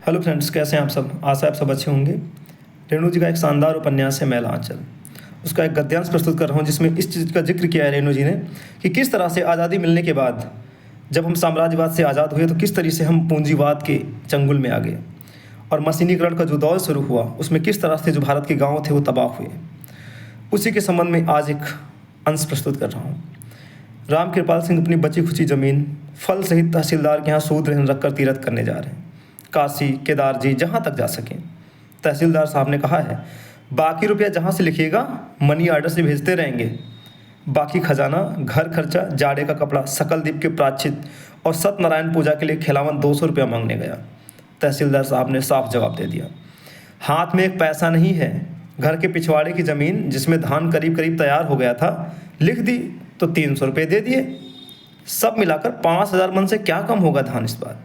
Hello friends, कैसे हैं आप सब। आशा है आप सब अच्छे होंगे। रेणु जी का एक शानदार उपन्यास है मैला आंचल। उसका एक गद्यांश प्रस्तुत कर रहा हूँ जिसमें इस चीज़ का जिक्र किया है रेणु जी ने कि किस तरह से आज़ादी मिलने के बाद जब हम साम्राज्यवाद से आज़ाद हुए तो किस तरह से हम पूंजीवाद के चंगुल में आ गए और मशीनीकरण का जो दौर शुरू हुआ उसमें किस तरह से जो भारत के गाँव थे वो तबाह हुए। उसी के संबंध में आज एक अंश प्रस्तुत कर रहा हूँ। राम कृपाल सिंह अपनी बची खुची ज़मीन फल सहित तहसीलदार के यहाँ सूद रहन रखकर तीरथ करने जा रहे हैं। काशी केदार जी जहाँ तक जा सकें। तहसीलदार साहब ने कहा है, बाकी रुपया जहाँ से लिखिएगा मनी आर्डर से भेजते रहेंगे। बाकी खजाना, घर खर्चा, जाड़े का कपड़ा, सकल द्वीप के प्रायश्चित और सत्यनारायण पूजा के लिए खिलावन 200 रुपया मांगने गया। तहसीलदार साहब ने साफ जवाब दे दिया, हाथ में एक पैसा नहीं है। घर के पिछवाड़े की ज़मीन जिसमें धान करीब करीब तैयार हो गया था लिख दी तो 300 रुपये दे दिए। सब मिलाकर 5000 मन से क्या कम होगा धान इस बार।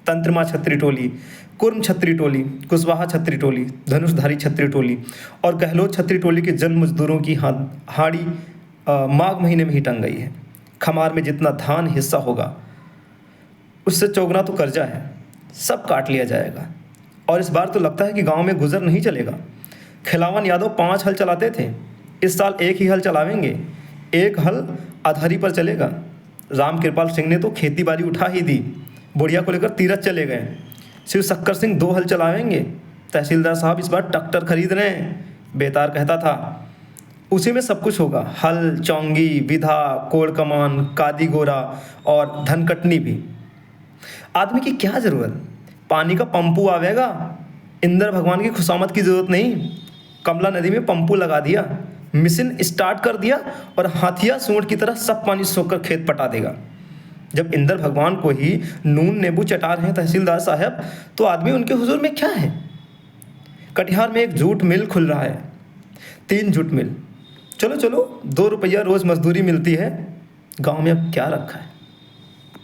तंत्रमा छत्री टोली, कुर्म छत्री टोली, कुशवाहा छत्री टोली, धनुषधारी छत्री टोली और गहलोत छत्री टोली के जन मजदूरों की हाड़ी माघ महीने में ही टंग गई है। खमार में जितना धान हिस्सा होगा उससे चौगुना तो कर्जा है, सब काट लिया जाएगा। और इस बार तो लगता है कि गांव में गुजर नहीं चलेगा। खिलावन यादव 5 हल चलाते थे, इस साल एक ही हल चलावेंगे। एक हल अधहरी पर चलेगा। राम कृपाल सिंह ने तो खेती बाड़ी उठा ही दी, बुढ़िया को लेकर तीरथ चले गए। शिव शक्कर सिंह 2 हल चलावेंगे। तहसीलदार साहब इस बार ट्रैक्टर खरीद रहे हैं, बेतार कहता था। उसी में सब कुछ होगा, हल, चौंगी, विधा, कोड़ कमान, कादी गोरा और धनकटनी भी। आदमी की क्या ज़रूरत, पानी का पंपू आवेगा। इंद्र भगवान की खुशामद की ज़रूरत नहीं। कमला नदी में पंपू लगा दिया, मिशन स्टार्ट कर दिया और हाथिया सूंड की तरह सब पानी सोखकर खेत पटा देगा। जब इंद्र भगवान को ही नून नींबू चटा रहे हैं तहसीलदार साहब, तो आदमी उनके हुजूर में क्या है। कटिहार में एक जूट मिल खुल रहा है, 3 जूट मिल। चलो चलो 2 रुपया रोज़ मजदूरी मिलती है। गांव में अब क्या रखा है।